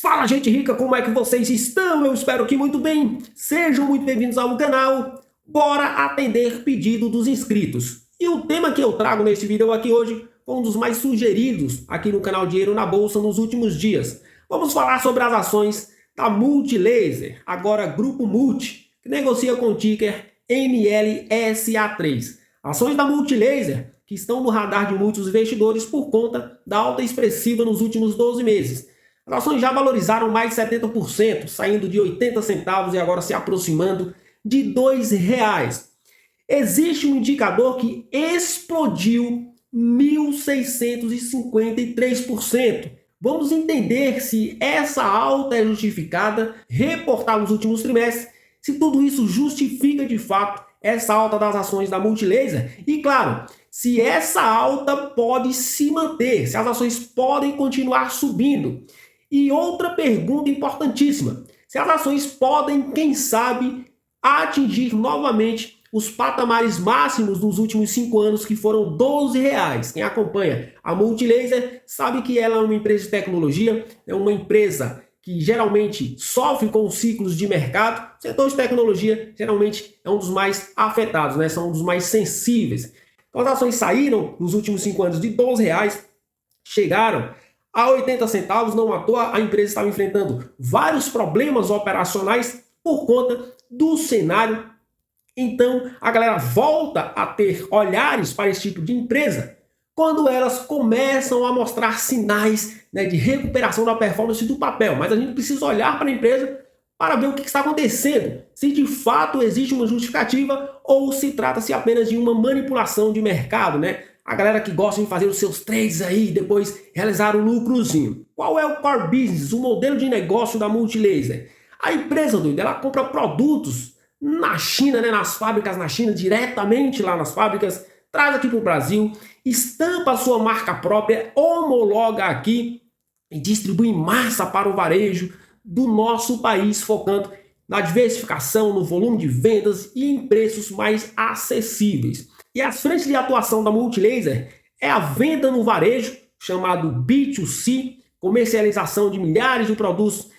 Fala, gente rica, como é que vocês estão? Eu espero que muito bem. Sejam muito bem-vindos ao canal. Bora atender pedido dos inscritos. E o tema que eu trago neste vídeo aqui hoje foi um dos mais sugeridos aqui no canal Dinheiro na Bolsa nos últimos dias. Vamos falar sobre as ações da Multilaser, agora Grupo Multi, que negocia com o ticker MLSA3. Ações da Multilaser que estão no radar de muitos investidores por conta da alta expressiva nos últimos 12 meses. As ações já valorizaram mais de 70%, saindo de 80 centavos e agora se aproximando de R$ 2,00. Existe um indicador que explodiu 1.653%. Vamos entender se essa alta é justificada, reportar nos últimos trimestres, se tudo isso justifica de fato essa alta das ações da Multilaser e, claro, se essa alta pode se manter, se as ações podem continuar subindo. E outra pergunta importantíssima, se as ações podem, quem sabe, atingir novamente os patamares máximos dos últimos 5 anos, que foram R$ 12,00. Quem acompanha a Multilaser sabe que ela é uma empresa de tecnologia, é uma empresa que geralmente sofre com os ciclos de mercado. O setor de tecnologia geralmente é um dos mais afetados, né? São um dos mais sensíveis. Então, as ações saíram nos últimos 5 anos de R$ 12,00, chegaram a 80 centavos, não à toa, a empresa estava enfrentando vários problemas operacionais por conta do cenário. Então, a galera volta a ter olhares para esse tipo de empresa quando elas começam a mostrar sinais, né, de recuperação da performance do papel. Mas a gente precisa olhar para a empresa para ver o que está acontecendo, se de fato existe uma justificativa ou se trata-se apenas de uma manipulação de mercado, né? A galera que gosta de fazer os seus trades aí e depois realizar um lucrozinho. Qual é o core business, o modelo de negócio da Multilaser? A empresa, doido, ela compra produtos na China, né, nas fábricas na China, diretamente lá nas fábricas, traz aqui para o Brasil, estampa a sua marca própria, homologa aqui e distribui em massa para o varejo do nosso país, focando na diversificação, no volume de vendas e em preços mais acessíveis. E as frentes de atuação da Multilaser é a venda no varejo, chamado B2C, comercialização de milhares de produtos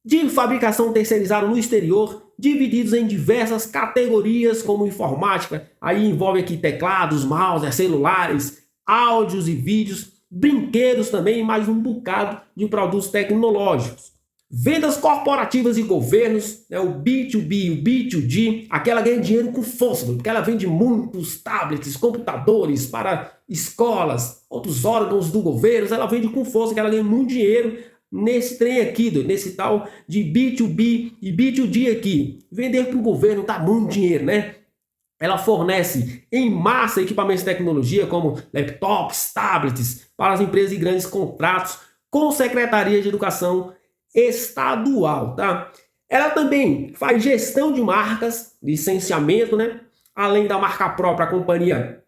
de fabricação terceirizada no exterior, divididos em diversas categorias como informática, aí envolve aqui teclados, mouse, celulares, áudios e vídeos, brinquedos também, mais um bocado de produtos tecnológicos. Vendas corporativas e governos, né, o B2B, o B2G, aquela ganha dinheiro com força, porque ela vende muitos tablets, computadores para escolas, outros órgãos do governo, ela vende com força, que ela ganha muito dinheiro nesse trem aqui, nesse tal de B2B e B2G aqui. Vender para o governo dá muito dinheiro, né? Ela fornece em massa equipamentos de tecnologia como laptops, tablets, para as empresas e grandes contratos com Secretaria de Educação estadual, tá? Ela também faz gestão de marcas, licenciamento, né? Além da marca própria, a companhia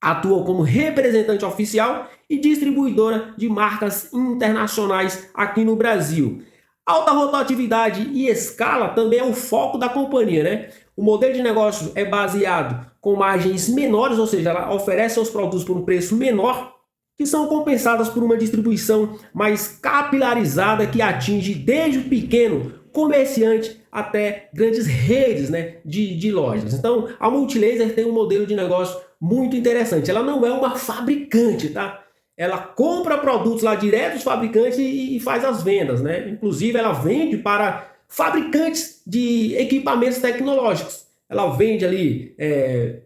atua como representante oficial e distribuidora de marcas internacionais aqui no Brasil. Alta rotatividade e escala também é o foco da companhia, né? O modelo de negócio é baseado com margens menores, ou seja, ela oferece seus produtos por um preço menor, que são compensadas por uma distribuição mais capilarizada que atinge desde o pequeno comerciante até grandes redes, né, de lojas. Então, a Multilaser tem um modelo de negócio muito interessante. Ela não é uma fabricante, tá? Ela compra produtos lá direto dos fabricantes e faz as vendas, né? Inclusive, ela vende para fabricantes de equipamentos tecnológicos. Ela vende ali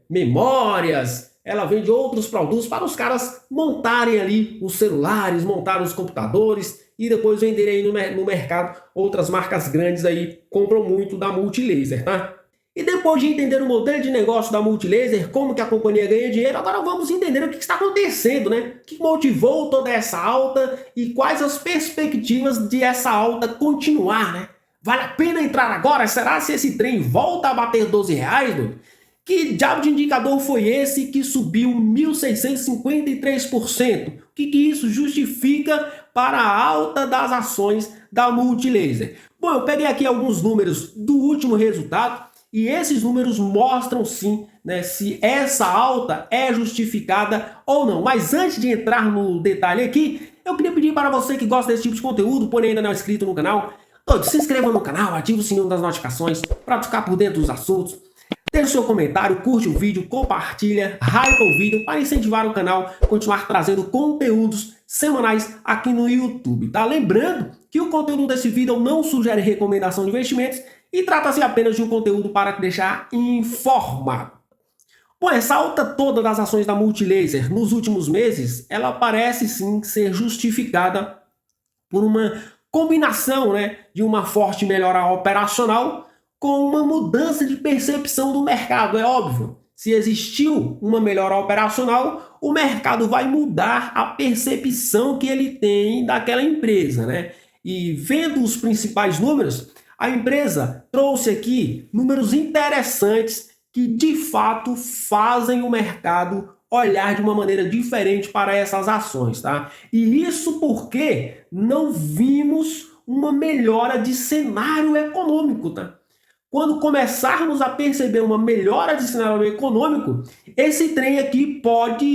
memórias, ela vende outros produtos para os caras montarem ali os celulares, montarem os computadores e depois venderem aí no mercado. Outras marcas grandes aí compram muito da Multilaser, tá? E depois de entender o modelo de negócio da Multilaser, como que a companhia ganha dinheiro, agora vamos entender o que está acontecendo, né? O que motivou toda essa alta e quais as perspectivas de essa alta continuar, né? Vale a pena entrar agora? Será se esse trem volta a bater R$ 12,00, mano? Que diabo de indicador foi esse que subiu 1.653%? O que isso justifica para a alta das ações da Multilaser? Bom, eu peguei aqui alguns números do último resultado e esses números mostram sim, né, se essa alta é justificada ou não. Mas antes de entrar no detalhe aqui, eu queria pedir para você que gosta desse tipo de conteúdo, porém ainda não é inscrito no canal, se inscreva no canal, ative o sininho das notificações para ficar por dentro dos assuntos. Deixe seu comentário, curte o vídeo, compartilha, hypa o vídeo para incentivar o canal a continuar trazendo conteúdos semanais aqui no YouTube, tá? Lembrando que o conteúdo desse vídeo não sugere recomendação de investimentos e trata-se apenas de um conteúdo para te deixar informado. Bom, essa alta toda das ações da Multilaser nos últimos meses, ela parece sim ser justificada por uma combinação, né, de uma forte melhora operacional com uma mudança de percepção do mercado. É óbvio, se existiu uma melhora operacional, o mercado vai mudar a percepção que ele tem daquela empresa, né? E vendo os principais números, a empresa trouxe aqui números interessantes que de fato fazem o mercado olhar de uma maneira diferente para essas ações, tá? E isso porque não vimos uma melhora de cenário econômico, tá? Quando começarmos a perceber uma melhora de cenário econômico, esse trem aqui pode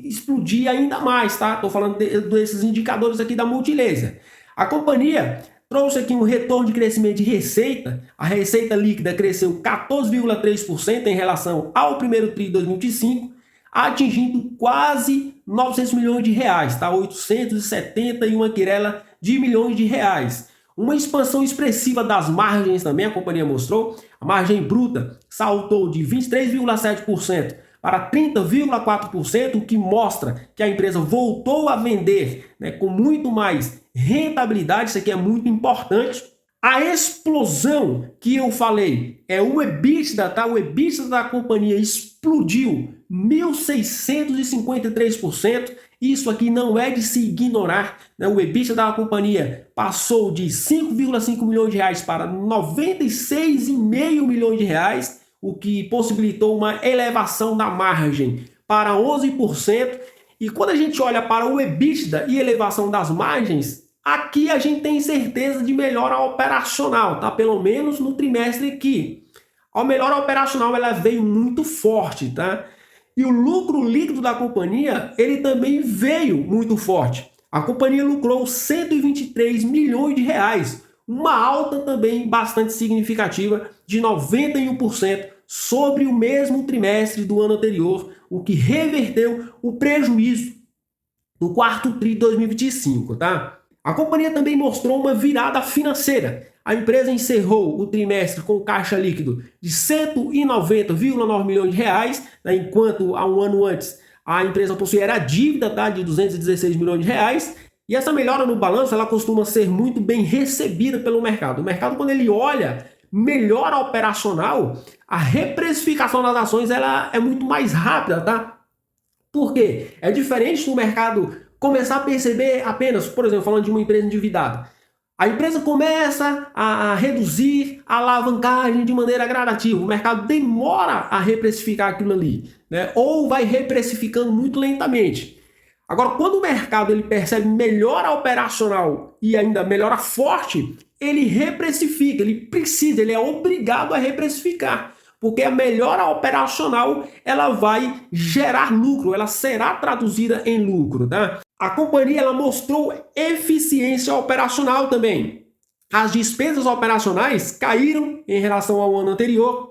explodir ainda mais, tá? Estou falando desses indicadores aqui da Multilaser. A companhia trouxe aqui um retorno de crescimento de receita. A receita líquida cresceu 14,3% em relação ao primeiro tri de 2025, atingindo quase 900 milhões de reais, tá? 871 quirela de milhões de reais. Uma expansão expressiva das margens também, a companhia mostrou. A margem bruta saltou de 23,7% para 30,4%, o que mostra que a empresa voltou a vender, né, com muito mais rentabilidade. Isso aqui é muito importante. A explosão que eu falei é o EBITDA, tá? O EBITDA da companhia explodiu 1.653%. Isso aqui não é de se ignorar, né? O EBITDA da companhia passou de 5,5 milhões de reais para 96,5 milhões de reais, o que possibilitou uma elevação da margem para 11%. E quando a gente olha para o EBITDA e elevação das margens, aqui a gente tem certeza de melhora operacional, tá? Pelo menos no trimestre aqui. A melhora operacional ela veio muito forte, tá? E o lucro líquido da companhia, ele também veio muito forte. A companhia lucrou 123 milhões de reais, uma alta também bastante significativa de 91% sobre o mesmo trimestre do ano anterior, o que reverteu o prejuízo do quarto tri de 2025, tá? A companhia também mostrou uma virada financeira. A empresa encerrou o trimestre com caixa líquido de 190,9 milhões de reais, né, enquanto há um ano antes a empresa possuía a dívida, tá, de 216 milhões de reais. E essa melhora no balanço ela costuma ser muito bem recebida pelo mercado. O mercado, quando ele olha melhora operacional, a reprecificação das ações ela é muito mais rápida, tá? Por quê? É diferente do mercado começar a perceber apenas, por exemplo, falando de uma empresa endividada. A empresa começa a reduzir a alavancagem de maneira gradativa. O mercado demora a reprecificar aquilo ali, né? Ou vai reprecificando muito lentamente. Agora, quando o mercado ele percebe melhora operacional e ainda melhora forte, ele reprecifica, ele é obrigado a reprecificar. Porque a melhora operacional ela vai gerar lucro, ela será traduzida em lucro, tá? A companhia ela mostrou eficiência operacional também. As despesas operacionais caíram em relação ao ano anterior,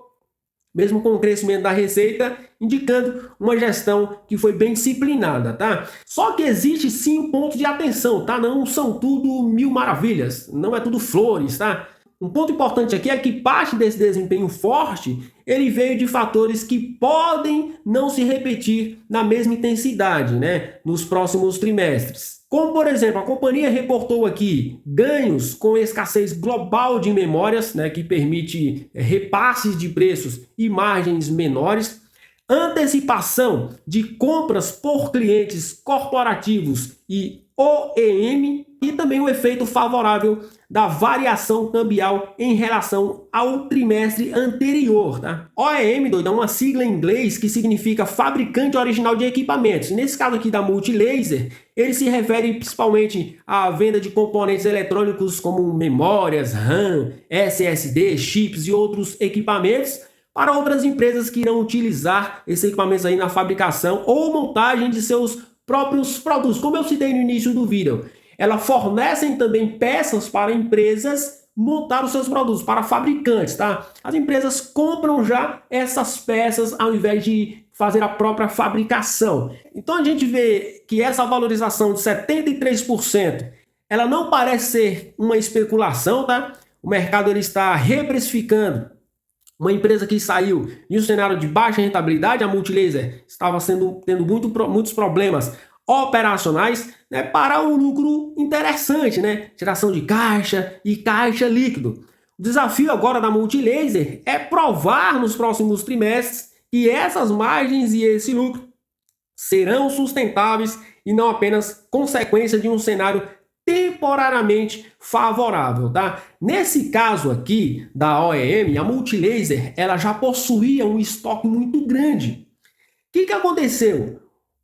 mesmo com o crescimento da receita, indicando uma gestão que foi bem disciplinada, tá? Só que existe sim um ponto de atenção, tá? Não são tudo mil maravilhas, não é tudo flores, tá? Um ponto importante aqui é que parte desse desempenho forte, ele veio de fatores que podem não se repetir na mesma intensidade, né, nos próximos trimestres. Como, por exemplo, a companhia reportou aqui ganhos com escassez global de memórias, né, que permite repasses de preços e margens menores, antecipação de compras por clientes corporativos e OEM, e também o efeito favorável da variação cambial em relação ao trimestre anterior, tá? OEM, doido, é uma sigla em inglês que significa fabricante original de equipamentos. Nesse caso aqui da Multilaser, ele se refere principalmente à venda de componentes eletrônicos como memórias, RAM, SSD, chips e outros equipamentos para outras empresas que irão utilizar esses equipamentos aí na fabricação ou montagem de seus próprios produtos. Como eu citei no início do vídeo, elas fornecem também peças para empresas montar os seus produtos, para fabricantes, tá? As empresas compram já essas peças ao invés de fazer a própria fabricação. Então a gente vê que essa valorização de 73%, ela não parece ser uma especulação, tá? O mercado ele está reprecificando uma empresa que saiu de um cenário de baixa rentabilidade, a Multilaser estava tendo muitos problemas operacionais, né, para um lucro interessante, né? Geração de caixa e caixa líquido. O desafio agora da Multilaser é provar nos próximos trimestres que essas margens e esse lucro serão sustentáveis e não apenas consequência de um cenário temporariamente favorável, tá? Nesse caso aqui da OEM, a Multilaser, ela já possuía um estoque muito grande. O que aconteceu?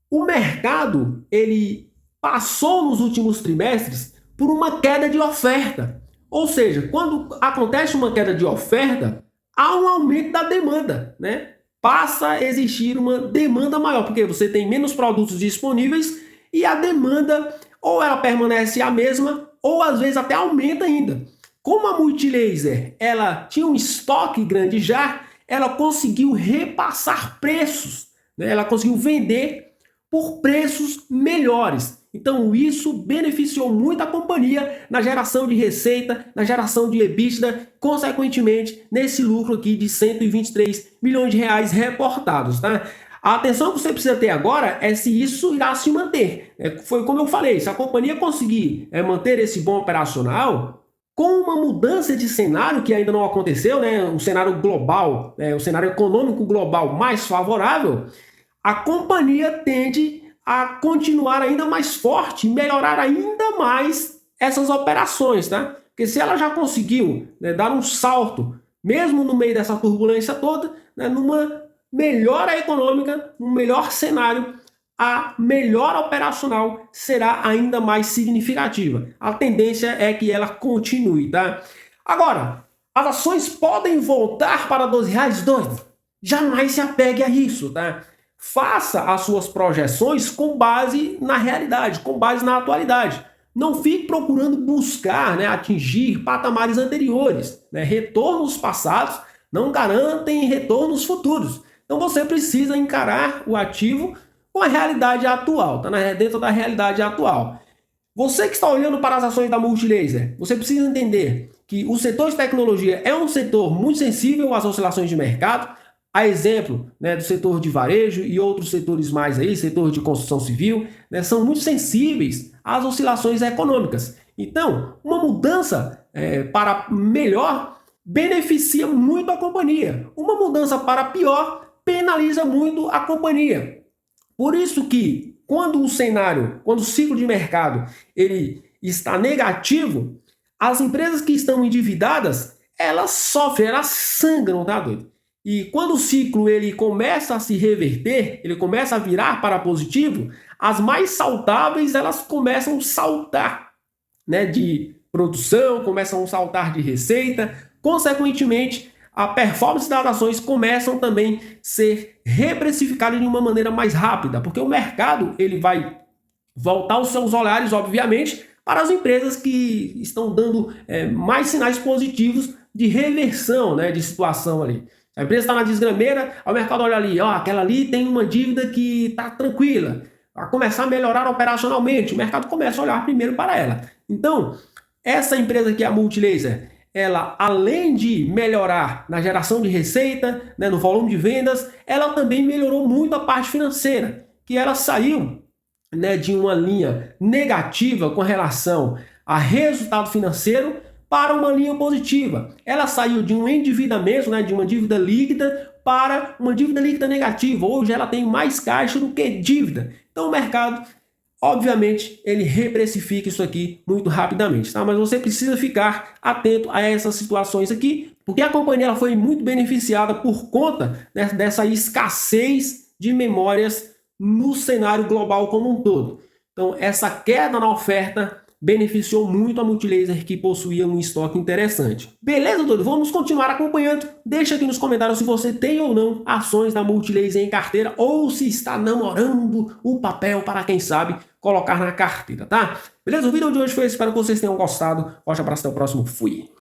O mercado, ele passou nos últimos trimestres por uma queda de oferta. Ou seja, quando acontece uma queda de oferta, há um aumento da demanda, né? Passa a existir uma demanda maior, porque você tem menos produtos disponíveis e a demanda ou ela permanece a mesma, ou às vezes até aumenta ainda. Como a Multilaser, ela tinha um estoque grande já, ela conseguiu repassar preços, né? Ela conseguiu vender por preços melhores. Então isso beneficiou muito a companhia na geração de receita, na geração de EBITDA, consequentemente nesse lucro aqui de 123 milhões de reais reportados, tá? A atenção que você precisa ter agora é se isso irá se manter. Foi como eu falei, se a companhia conseguir manter esse bom operacional, com uma mudança de cenário que ainda não aconteceu, né, um cenário global, um cenário econômico global mais favorável, a companhia tende a continuar ainda mais forte, melhorar ainda mais essas operações, tá? Porque se ela já conseguiu, né, dar um salto, mesmo no meio dessa turbulência toda, né, numa melhora econômica, um melhor cenário, a melhora operacional será ainda mais significativa. A tendência é que ela continue, tá? Agora, as ações podem voltar para R$12? Doido? Jamais se apegue a isso, tá? Faça as suas projeções com base na realidade, com base na atualidade. Não fique procurando buscar, né, atingir patamares anteriores, né? Retornos passados não garantem retornos futuros. Então você precisa encarar o ativo com a realidade atual, tá? Dentro da realidade atual. Você que está olhando para as ações da Multilaser, você precisa entender que o setor de tecnologia é um setor muito sensível às oscilações de mercado, a exemplo, né, do setor de varejo e outros setores mais aí, setor de construção civil, né, são muito sensíveis às oscilações econômicas. Então, uma mudança para melhor beneficia muito a companhia. Uma mudança para pior penaliza muito a companhia. Por isso que quando o ciclo de mercado ele está negativo, as empresas que estão endividadas, elas sofrem, elas sangram, tá doido? E quando o ciclo ele começa a se reverter, ele começa a virar para positivo, as mais saudáveis elas começam a saltar, né, de produção, começam a saltar de receita, consequentemente a performance das ações começam também a ser reprecificadas de uma maneira mais rápida, porque o mercado ele vai voltar os seus olhares, obviamente, para as empresas que estão dando mais sinais positivos de reversão, né, de situação ali. A empresa está na desgrameira, o mercado olha ali, ó, aquela ali tem uma dívida que está tranquila, vai começar a melhorar operacionalmente, o mercado começa a olhar primeiro para ela. Então, essa empresa aqui, a Multilaser, ela, além de melhorar na geração de receita, né, no volume de vendas, ela também melhorou muito a parte financeira, que ela saiu, né, de uma linha negativa com relação a resultado financeiro para uma linha positiva. Ela saiu de um endividamento, né, de uma dívida líquida para uma dívida líquida negativa. Hoje ela tem mais caixa do que dívida. Então o mercado, obviamente, ele reprecifica isso aqui muito rapidamente, tá? Mas você precisa ficar atento a essas situações aqui, porque a companhia ela foi muito beneficiada por conta, né, dessa escassez de memórias no cenário global como um todo. Então essa queda na oferta beneficiou muito a Multilaser, que possuía um estoque interessante. Beleza, doido? Vamos continuar acompanhando. Deixa aqui nos comentários se você tem ou não ações da Multilaser em carteira ou se está namorando o papel para, quem sabe, colocar na carteira, tá? Beleza? O vídeo de hoje foi esse. Espero que vocês tenham gostado. Forte abraço, até o próximo. Fui!